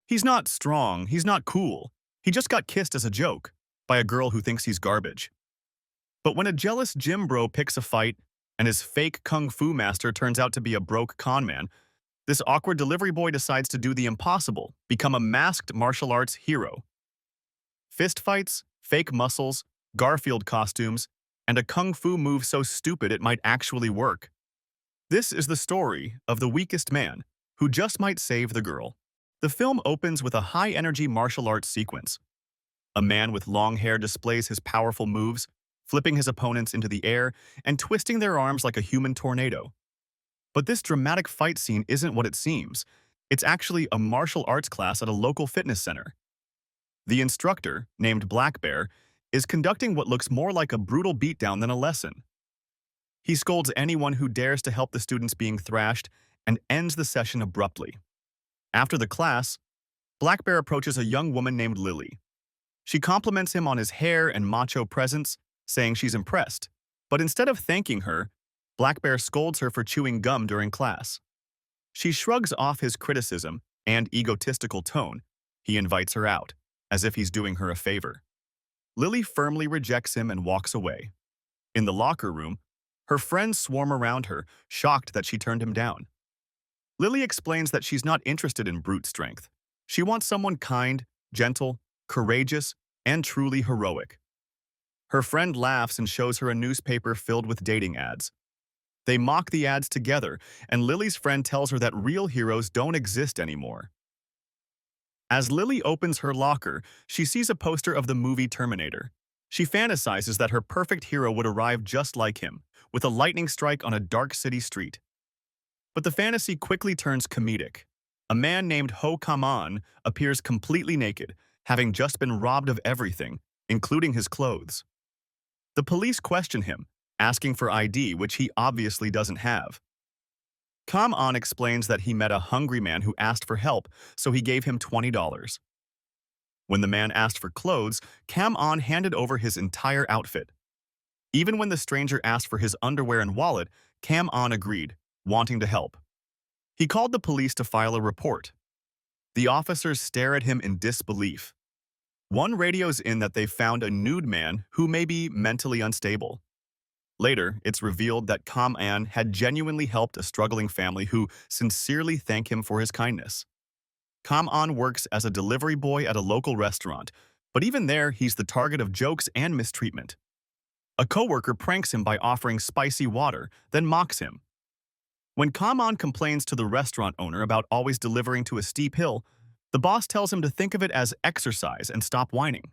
He's not strong, he's not cool. He just got kissed as a joke by a girl who thinks he's garbage. But when a jealous gym bro picks a fight and his fake kung fu master turns out to be a broke con man, this awkward delivery boy decides to do the impossible, become a masked martial arts hero. Fistfights, fake muscles, Garfield costumes, and a kung fu move so stupid it might actually work. This is the story of the weakest man who just might save the girl. The film opens with a high-energy martial arts sequence. A man with long hair displays his powerful moves, flipping his opponents into the air and twisting their arms like a human tornado. But this dramatic fight scene isn't what it seems. It's actually a martial arts class at a local fitness center. The instructor, named Black Bear, is conducting what looks more like a brutal beatdown than a lesson. He scolds anyone who dares to help the students being thrashed and ends the session abruptly. After the class, Black Bear approaches a young woman named Lily. She compliments him on his hair and macho presence, saying she's impressed. But instead of thanking her, Black Bear scolds her for chewing gum during class. She shrugs off his criticism and egotistical tone. He invites her out, as if he's doing her a favor. Lily firmly rejects him and walks away. In the locker room, her friends swarm around her, shocked that she turned him down. Lily explains that she's not interested in brute strength. She wants someone kind, gentle, courageous, and truly heroic. Her friend laughs and shows her a newspaper filled with dating ads. They mock the ads together, and Lily's friend tells her that real heroes don't exist anymore. As Lily opens her locker, she sees a poster of the movie Terminator. She fantasizes that her perfect hero would arrive just like him, with a lightning strike on a dark city street. But the fantasy quickly turns comedic. A man named Ho Kam-an appears completely naked, having just been robbed of everything, including his clothes. The police question him, asking for ID, which he obviously doesn't have. Kam-an explains that he met a hungry man who asked for help, so he gave him $20. When the man asked for clothes, Kam-an handed over his entire outfit. Even when the stranger asked for his underwear and wallet, Kam-an agreed, wanting to help. He called the police to file a report. The officers stare at him in disbelief. One radios in that they've found a nude man who may be mentally unstable. Later, it's revealed that Kam-an had genuinely helped a struggling family who sincerely thank him for his kindness. Kam-an works as a delivery boy at a local restaurant, but even there, he's the target of jokes and mistreatment. A coworker pranks him by offering spicy water, then mocks him. When Kam-an complains to the restaurant owner about always delivering to a steep hill, the boss tells him to think of it as exercise and stop whining.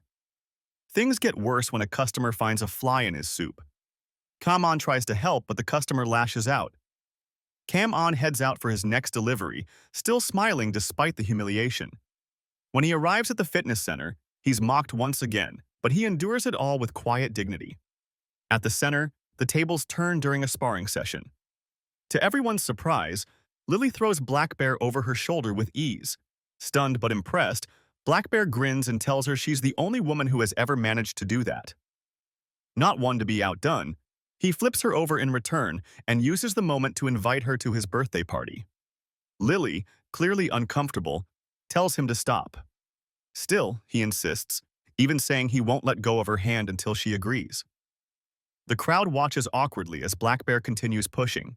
Things get worse when a customer finds a fly in his soup. Kam-an tries to help, but the customer lashes out. Kam-an heads out for his next delivery, still smiling despite the humiliation. When he arrives at the fitness center, he's mocked once again, but he endures it all with quiet dignity. At the center, the tables turn during a sparring session. To everyone's surprise, Lily throws Black Bear over her shoulder with ease. Stunned but impressed, Black Bear grins and tells her she's the only woman who has ever managed to do that. Not one to be outdone, he flips her over in return and uses the moment to invite her to his birthday party. Lily, clearly uncomfortable, tells him to stop. Still, he insists, even saying he won't let go of her hand until she agrees. The crowd watches awkwardly as Black Bear continues pushing.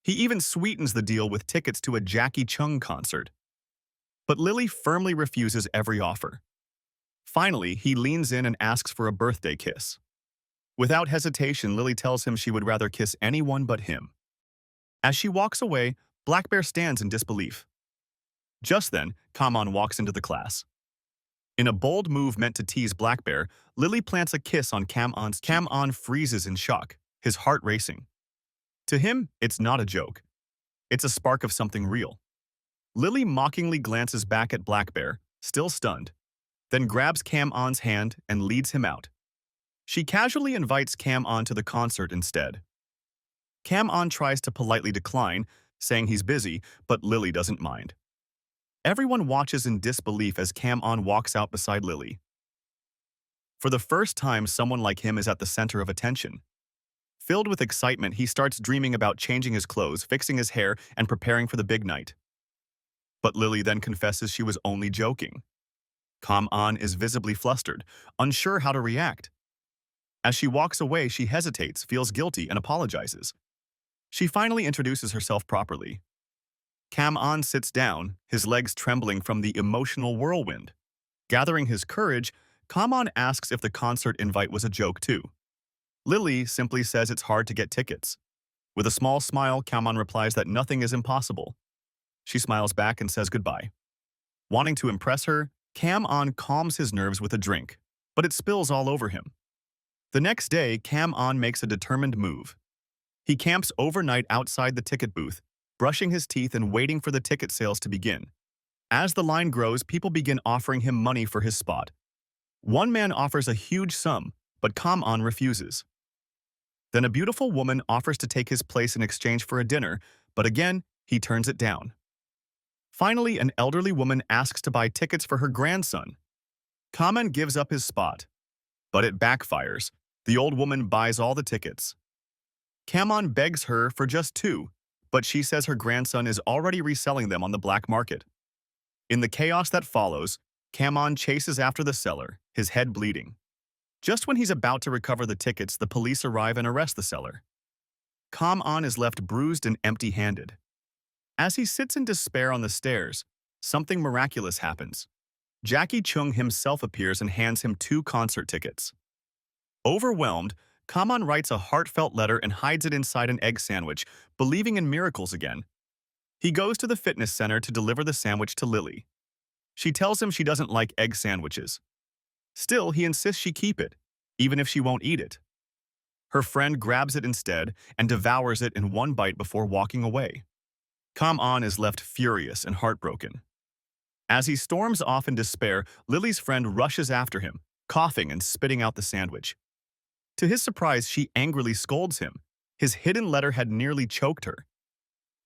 He even sweetens the deal with tickets to a Jackie Chung concert. But Lily firmly refuses every offer. Finally, he leans in and asks for a birthday kiss. Without hesitation, Lily tells him she would rather kiss anyone but him. As she walks away, Black Bear stands in disbelief. Just then, Kam-an walks into the class. In a bold move meant to tease Black Bear, Lily plants a kiss on Kam-an's cheek. Kam-an freezes in shock, his heart racing. To him, it's not a joke. It's a spark of something real. Lily mockingly glances back at Black Bear, still stunned, then grabs Kam-an's hand and leads him out. She casually invites Kam-an to the concert instead. Kam-an tries to politely decline, saying he's busy, but Lily doesn't mind. Everyone watches in disbelief as Kam-an walks out beside Lily. For the first time, someone like him is at the center of attention. Filled with excitement, he starts dreaming about changing his clothes, fixing his hair, and preparing for the big night. But Lily then confesses she was only joking. Kam-an is visibly flustered, unsure how to react. As she walks away, she hesitates, feels guilty, and apologizes. She finally introduces herself properly. Kam-an sits down, his legs trembling from the emotional whirlwind. Gathering his courage, Kam-an asks if the concert invite was a joke too. Lily simply says it's hard to get tickets. With a small smile, Kam-an replies that nothing is impossible. She smiles back and says goodbye. Wanting to impress her, Kam-an calms his nerves with a drink, but it spills all over him. The next day, Kam-an makes a determined move. He camps overnight outside the ticket booth, brushing his teeth and waiting for the ticket sales to begin. As the line grows, people begin offering him money for his spot. One man offers a huge sum, but Kam-an refuses. Then a beautiful woman offers to take his place in exchange for a dinner, but again, he turns it down. Finally, an elderly woman asks to buy tickets for her grandson. Kam-an gives up his spot, but it backfires. The old woman buys all the tickets. Kam-an begs her for just 2, but she says her grandson is already reselling them on the black market. In the chaos that follows, Kam-an chases after the seller, his head bleeding. Just when he's about to recover the tickets, the police arrive and arrest the seller. Kam-an is left bruised and empty-handed. As he sits in despair on the stairs, something miraculous happens. Jackie Chung himself appears and hands him 2 concert tickets. Overwhelmed, Kam-an writes a heartfelt letter and hides it inside an egg sandwich, believing in miracles again. He goes to the fitness center to deliver the sandwich to Lily. She tells him she doesn't like egg sandwiches. Still, he insists she keep it, even if she won't eat it. Her friend grabs it instead and devours it in one bite before walking away. Kam-an is left furious and heartbroken. As he storms off in despair, Lily's friend rushes after him, coughing and spitting out the sandwich. To his surprise, she angrily scolds him. His hidden letter had nearly choked her.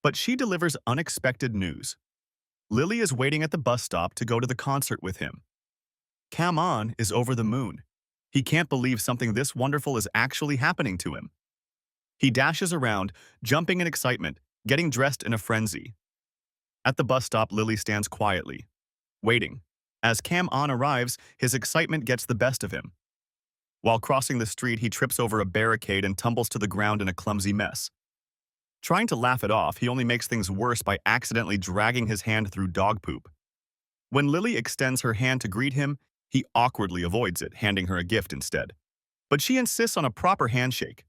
But she delivers unexpected news. Lily is waiting at the bus stop to go to the concert with him. Kam-an is over the moon. He can't believe something this wonderful is actually happening to him. He dashes around, jumping in excitement, getting dressed in a frenzy. At the bus stop, Lily stands quietly, waiting. As Kam-an arrives, his excitement gets the best of him. While crossing the street, he trips over a barricade and tumbles to the ground in a clumsy mess. Trying to laugh it off, he only makes things worse by accidentally dragging his hand through dog poop. When Lily extends her hand to greet him, he awkwardly avoids it, handing her a gift instead. But she insists on a proper handshake.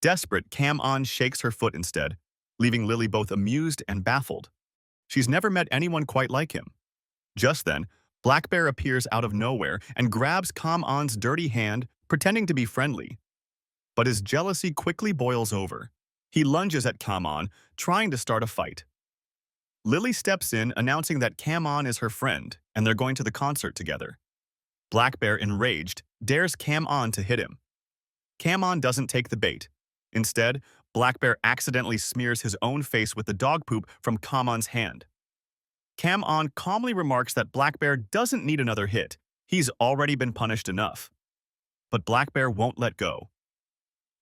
Desperate, Kam-an shakes her foot instead, leaving Lily both amused and baffled. She's never met anyone quite like him. Just then, Black Bear appears out of nowhere and grabs Kam-an's dirty hand, pretending to be friendly. But his jealousy quickly boils over. He lunges at Kam-an, trying to start a fight. Lily steps in, announcing that Kam-an is her friend, and they're going to the concert together. Black Bear, enraged, dares Kam-an to hit him. Kam-an doesn't take the bait. Instead, Black Bear accidentally smears his own face with the dog poop from Kam-an's hand. Kam-an calmly remarks that Black Bear doesn't need another hit. He's already been punished enough. But Black Bear won't let go.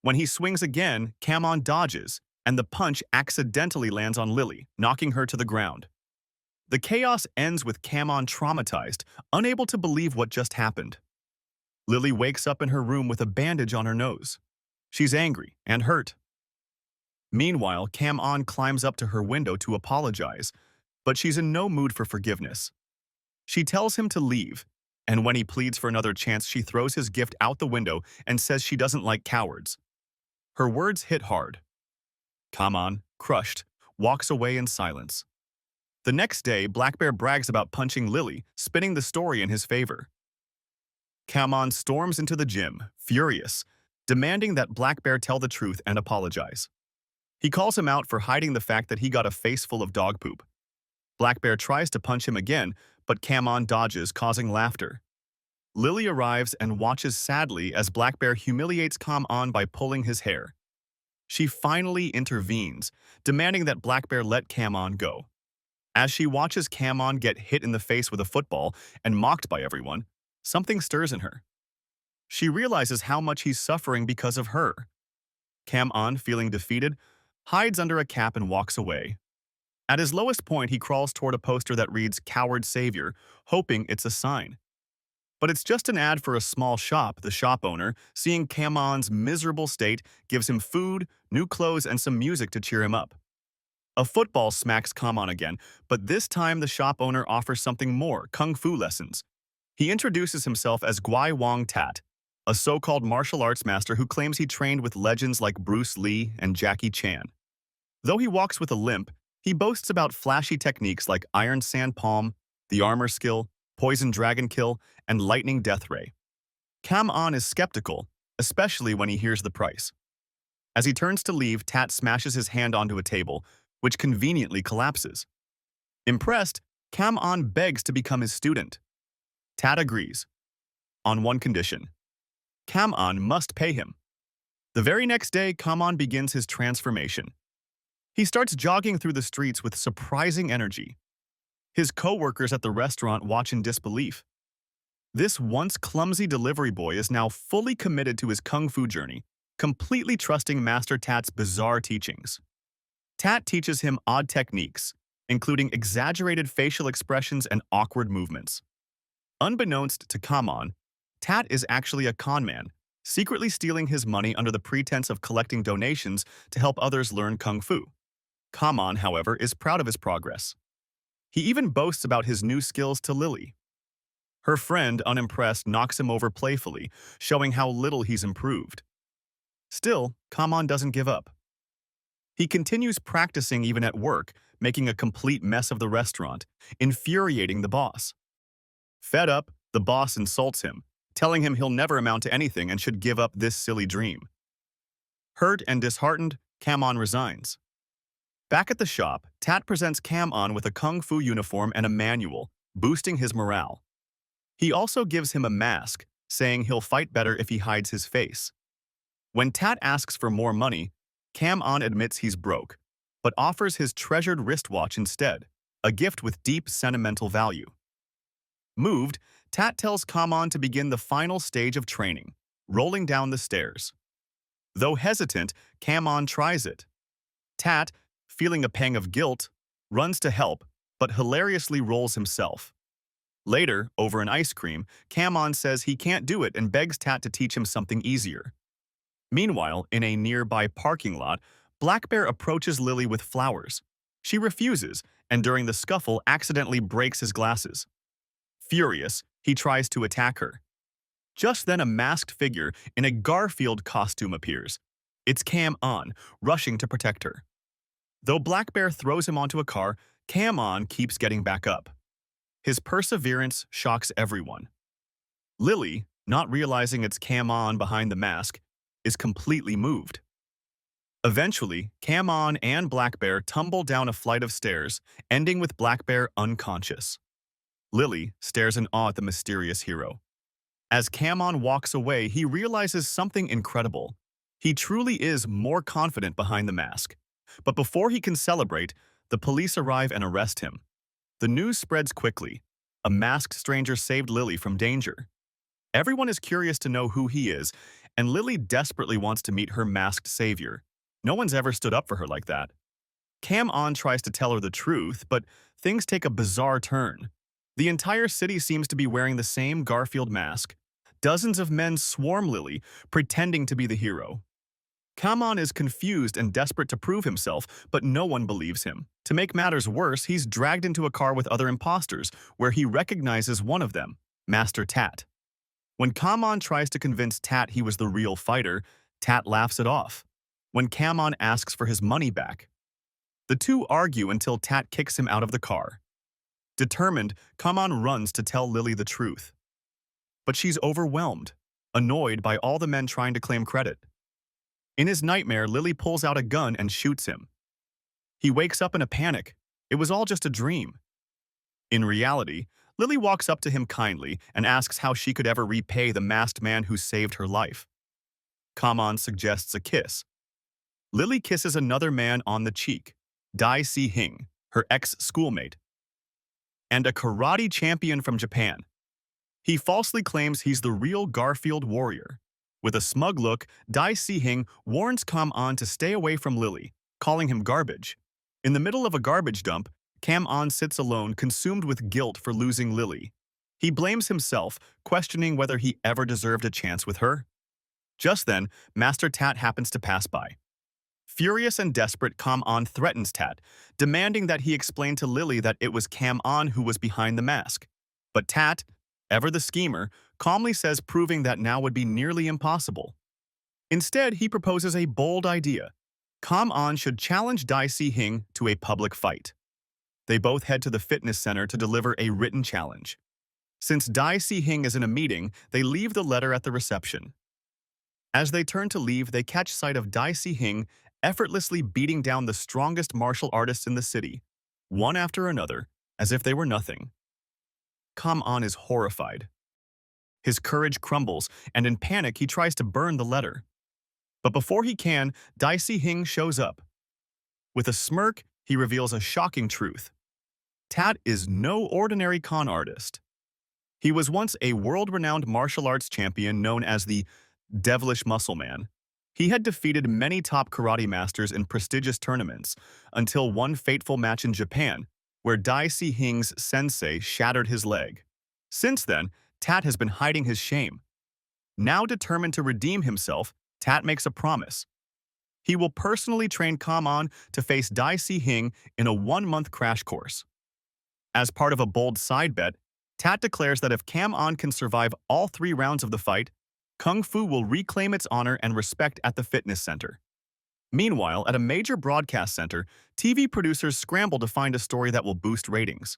When he swings again, Kam-an dodges, and the punch accidentally lands on Lily, knocking her to the ground. The chaos ends with Kam-an traumatized, unable to believe what just happened. Lily wakes up in her room with a bandage on her nose. She's angry and hurt. Meanwhile, Kam-an climbs up to her window to apologize, but she's in no mood for forgiveness. She tells him to leave, and when he pleads for another chance, she throws his gift out the window and says she doesn't like cowards. Her words hit hard. Kam-an, crushed, walks away in silence. The next day, Black Bear brags about punching Lily, spinning the story in his favor. Kam-an storms into the gym, furious, demanding that Black Bear tell the truth and apologize. He calls him out for hiding the fact that he got a face full of dog poop. Black Bear tries to punch him again, but Kam-an dodges, causing laughter. Lily arrives and watches sadly as Black Bear humiliates Kam-an by pulling his hair. She finally intervenes, demanding that Black Bear let Kam-an go. As she watches Kam-an get hit in the face with a football and mocked by everyone, something stirs in her. She realizes how much he's suffering because of her. Kam-an, feeling defeated, hides under a cap and walks away. At his lowest point, he crawls toward a poster that reads "Coward Savior," hoping it's a sign. But it's just an ad for a small shop. The shop owner, seeing Kamon's miserable state, gives him food, new clothes, and some music to cheer him up. A football smacks Kamon again, but this time the shop owner offers something more: kung fu lessons. He introduces himself as Guai Wong Tat, a so-called martial arts master who claims he trained with legends like Bruce Lee and Jackie Chan. Though he walks with a limp, he boasts about flashy techniques like Iron Sand Palm, the Armor Skill, Poison Dragon Kill, and Lightning Death Ray. Kam-on is skeptical, especially when he hears the price. As he turns to leave, Tat smashes his hand onto a table, which conveniently collapses. Impressed, Kam-on begs to become his student. Tat agrees, on one condition: Kam-on must pay him. The very next day, Kam-on begins his transformation. He starts jogging through the streets with surprising energy. His co-workers at the restaurant watch in disbelief. This once clumsy delivery boy is now fully committed to his kung fu journey, completely trusting Master Tat's bizarre teachings. Tat teaches him odd techniques, including exaggerated facial expressions and awkward movements. Unbeknownst to Kam-on, Tat is actually a con man, secretly stealing his money under the pretense of collecting donations to help others learn kung fu. Kam-on, however, is proud of his progress. He even boasts about his new skills to Lily. Her friend, unimpressed, knocks him over playfully, showing how little he's improved. Still, Kam-on doesn't give up. He continues practicing even at work, making a complete mess of the restaurant, infuriating the boss. Fed up, the boss insults him, telling him he'll never amount to anything and should give up this silly dream. Hurt and disheartened, Kam-on resigns. Back at the shop, Tat presents Kam-on with a kung fu uniform and a manual, boosting his morale. He also gives him a mask, saying he'll fight better if he hides his face. When Tat asks for more money, Kam-on admits he's broke, but offers his treasured wristwatch instead, a gift with deep sentimental value. Moved, Tat tells Kam-on to begin the final stage of training, rolling down the stairs. Though hesitant, Kam-on tries it. Tat, feeling a pang of guilt, runs to help, but hilariously rolls himself. Later, over an ice cream, Kam-on says he can't do it and begs Tat to teach him something easier. Meanwhile, in a nearby parking lot, Black Bear approaches Lily with flowers. She refuses, and during the scuffle accidentally breaks his glasses. Furious, he tries to attack her. Just then a masked figure in a Garfield costume appears. It's Kam-on, rushing to protect her. Though Black Bear throws him onto a car, Kam-on keeps getting back up. His perseverance shocks everyone. Lily, not realizing it's Kam-on behind the mask, is completely moved. Eventually, Kam-on and Black Bear tumble down a flight of stairs, ending with Black Bear unconscious. Lily stares in awe at the mysterious hero. As Kam-on walks away, he realizes something incredible. He truly is more confident behind the mask. But before he can celebrate, the police arrive and arrest him. The news spreads quickly. A masked stranger saved Lily from danger. Everyone is curious to know who he is, and Lily desperately wants to meet her masked savior. No one's ever stood up for her like that. Kam-on tries to tell her the truth, but things take a bizarre turn. The entire city seems to be wearing the same Garfield mask. Dozens of men swarm Lily, pretending to be the hero. Kam-on is confused and desperate to prove himself, but no one believes him. To make matters worse, he's dragged into a car with other imposters, where he recognizes one of them, Master Tat. When Kam-on tries to convince Tat he was the real fighter, Tat laughs it off. When Kam-on asks for his money back, the two argue until Tat kicks him out of the car. Determined, Kam-on runs to tell Lily the truth. But she's overwhelmed, annoyed by all the men trying to claim credit. In his nightmare, Lily pulls out a gun and shoots him. He wakes up in a panic. It was all just a dream. In reality, Lily walks up to him kindly and asks how she could ever repay the masked man who saved her life. Kam-on suggests a kiss. Lily kisses another man on the cheek, Dai Si-hing, her ex-schoolmate, and a karate champion from Japan. He falsely claims he's the real Garfield warrior. With a smug look, Dai Si-hing warns Kam-on to stay away from Lily, calling him garbage. In the middle of a garbage dump, Cam-on sits alone, consumed with guilt for losing Lily. He blames himself, questioning whether he ever deserved a chance with her. Just then, Master Tat happens to pass by. Furious and desperate, Cam-on threatens Tat, demanding that he explain to Lily that it was Cam-on who was behind the mask. But Tat, ever the schemer, calmly says, proving that now would be nearly impossible. Instead, he proposes a bold idea. Cam-on should challenge Dai Si-hing to a public fight. They both head to the fitness center to deliver a written challenge. Since Dai Si-hing is in a meeting, they leave the letter at the reception. As they turn to leave, they catch sight of Dai Si-hing effortlessly beating down the strongest martial artists in the city, one after another, as if they were nothing. Cam-on is horrified. His courage crumbles, and in panic he tries to burn the letter. But before he can, Dai Si-hing shows up. With a smirk, he reveals a shocking truth. Tat is no ordinary con artist. He was once a world-renowned martial arts champion known as the Devilish Muscle Man. He had defeated many top karate masters in prestigious tournaments, until one fateful match in Japan, where Dai Si-hing's sensei shattered his leg. Since then, Tat has been hiding his shame. Now determined to redeem himself, Tat makes a promise. He will personally train Cam-on to face Dai Si-hing in a 1-month crash course. As part of a bold side bet, Tat declares that if Cam-on can survive all 3 rounds of the fight, Kung Fu will reclaim its honor and respect at the fitness center. Meanwhile, at a major broadcast center, TV producers scramble to find a story that will boost ratings.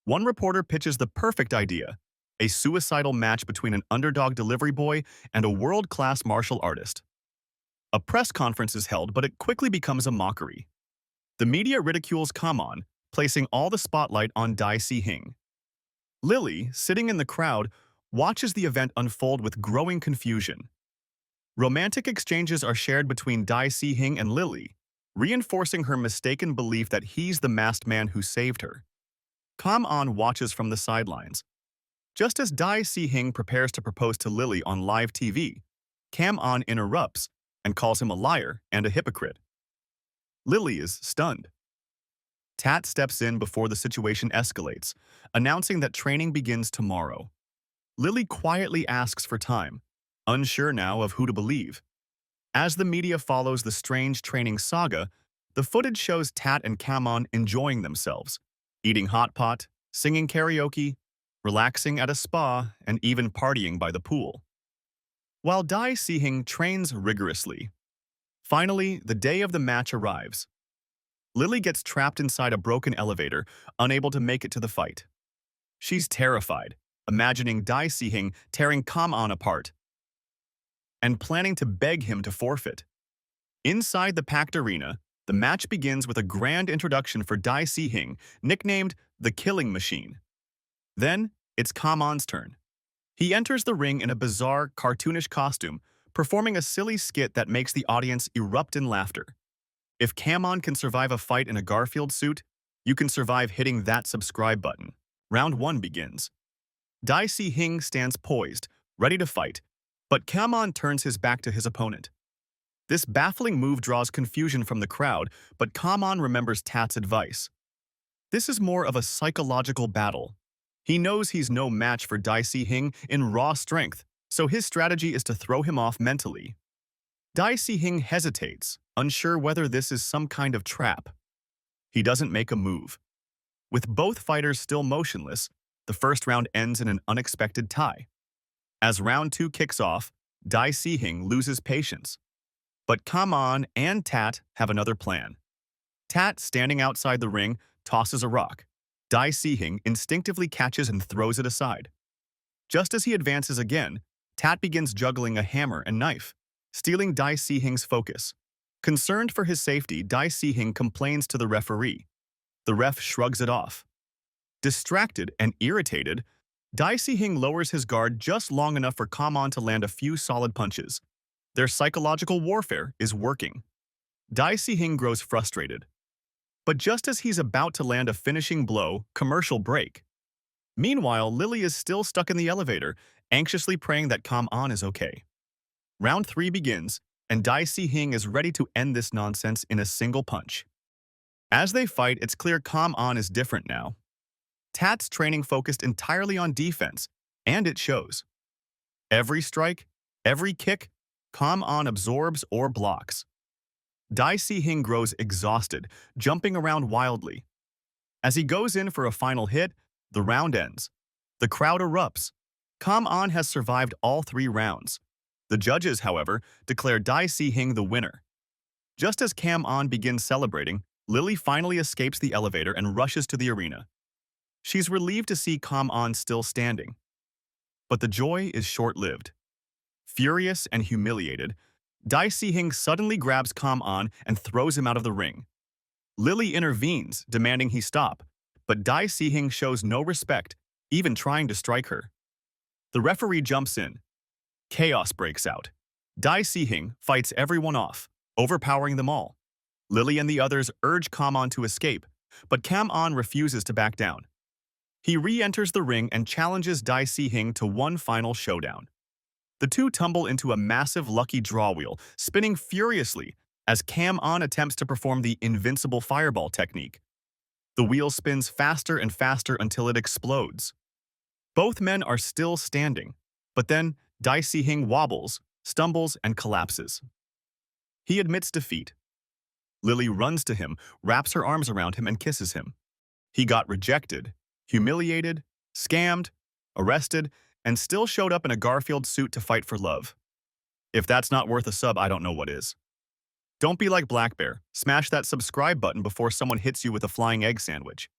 One reporter pitches the perfect idea: a suicidal match between an underdog delivery boy and a world-class martial artist. A press conference is held, but it quickly becomes a mockery. The media ridicules Cam-on, placing all the spotlight on Dai Si-hing. Lily, sitting in the crowd, watches the event unfold with growing confusion. Romantic exchanges are shared between Dai Si-hing and Lily, reinforcing her mistaken belief that he's the masked man who saved her. Cam-on watches from the sidelines. Just as Dai Si-hing prepares to propose to Lily on live TV, Cam-on interrupts and calls him a liar and a hypocrite. Lily is stunned. Tat steps in before the situation escalates, announcing that training begins tomorrow. Lily quietly asks for time, unsure now of who to believe. As the media follows the strange training saga, the footage shows Tat and Cam-on enjoying themselves, eating hot pot, singing karaoke, relaxing at a spa, and even partying by the pool. While Dai Si-hing trains rigorously. Finally, the day of the match arrives. Lily gets trapped inside a broken elevator, unable to make it to the fight. She's terrified, imagining Dai Si-hing tearing Cam-on apart and planning to beg him to forfeit. Inside the packed arena, the match begins with a grand introduction for Dai Si-hing, nicknamed the Killing Machine. Then, it's Cam-on's turn. He enters the ring in a bizarre, cartoonish costume, performing a silly skit that makes the audience erupt in laughter. If Cam-on can survive a fight in a Garfield suit, you can survive hitting that subscribe button. Round 1 begins. Dai Si-hing stands poised, ready to fight, but Cam-on turns his back to his opponent. This baffling move draws confusion from the crowd, but Cam-on remembers Tat's advice. This is more of a psychological battle. He knows he's no match for Dai Si-hing in raw strength, so his strategy is to throw him off mentally. Dai Si-hing hesitates, unsure whether this is some kind of trap. He doesn't make a move. With both fighters still motionless, the first round ends in an unexpected tie. As round 2 kicks off, Dai Si-hing loses patience. But Cam-on and Tat have another plan. Tat, standing outside the ring, tosses a rock. Dai Si-hing instinctively catches and throws it aside. Just as he advances again, Tat begins juggling a hammer and knife, stealing Dai Si-hing's focus. Concerned for his safety, Dai Si-hing complains to the referee. The ref shrugs it off. Distracted and irritated, Dai Si-hing lowers his guard just long enough for Cam-on to land a few solid punches. Their psychological warfare is working. Dai Si-hing grows frustrated. But just as he's about to land a finishing blow, commercial break. Meanwhile, Lily is still stuck in the elevator, anxiously praying that Cam-on is okay. Round 3 begins, and Dai Si-hing is ready to end this nonsense in a single punch. As they fight, it's clear Kam An is different now. Tat's training focused entirely on defense, and it shows. Every strike, every kick, Kam An absorbs or blocks. Dai Si Hing grows exhausted, jumping around wildly. As he goes in for a final hit, the round ends. The crowd erupts. Kam An has survived all 3 rounds. The judges, however, declare Dai Si Hing the winner. Just as Kam An begins celebrating, Lily finally escapes the elevator and rushes to the arena. She's relieved to see Kam An still standing. But the joy is short-lived. Furious and humiliated, Dai Si Hing suddenly grabs Kam An and throws him out of the ring. Lily intervenes, demanding he stop, but Dai Si Hing shows no respect, even trying to strike her. The referee jumps in. Chaos breaks out. Dai Si Hing fights everyone off, overpowering them all. Lily and the others urge Kam An to escape, but Kam An refuses to back down. He re-enters the ring and challenges Dai Si Hing to one final showdown. The two tumble into a massive lucky draw wheel, spinning furiously as Kam An attempts to perform the invincible fireball technique. The wheel spins faster and faster until it explodes. Both men are still standing, but then Dai Si Hing wobbles, stumbles, and collapses. He admits defeat. Lily runs to him, wraps her arms around him, and kisses him. He got rejected, humiliated, scammed, arrested, and still showed up in a Garfield suit to fight for love. If that's not worth a sub, I don't know what is. Don't be like Black Bear. Smash that subscribe button before someone hits you with a flying egg sandwich.